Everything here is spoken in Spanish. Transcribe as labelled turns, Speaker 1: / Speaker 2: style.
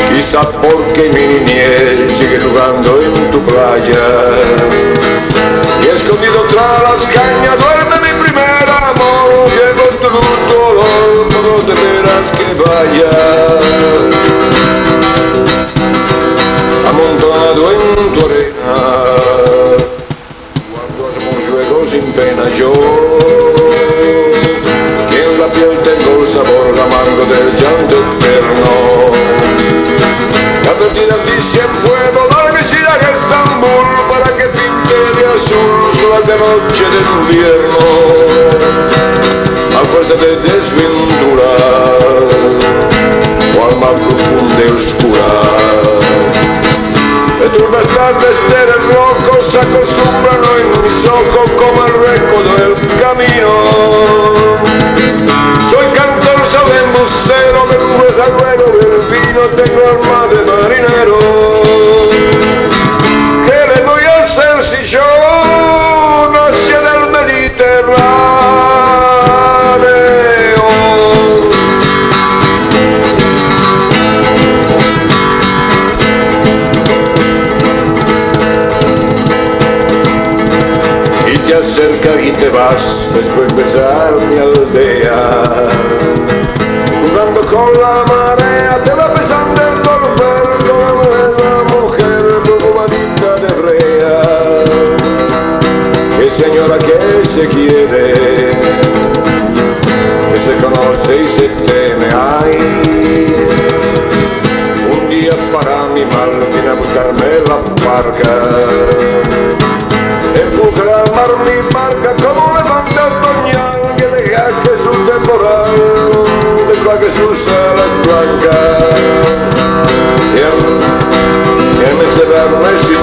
Speaker 1: Quizás porque mi niñez sigue jugando en tu playa y escondido tras las cañas duerme mi primer amor. Llevo tu dolor por donde verás que vaya, amontonado en tu arena. Cuando hacemos juegos sin pena yo, que en la piel tengo el sabor amargo del llanto eterno. La perdida dice puedo dar mi sida a Estambul para que pinte de azul solas de noche de invierno, a fuerza de desventurar o alma profunda y oscura. De turbias tardes de rocos se acostumbran en mis ojos como el recodo del camino. Soy cantor, soy embustero, me ubes al ruego del vino, tengo alma de marinero. ¿Qué le voy a hacer si yo nací del Mediterráneo? Y te acercas y te vas después de besar mi aldea, jugando con la marea te va pesando el volver como la mujer preocupadita de brea. Que señora que se quiere, que se conoce y se teme. Ay, un día para mi mal viene a buscarme la barca, empuja al mar mi barca como levanta el toñal que deja Jesús temporal, deja Jesús a las blancas y él me se duerme.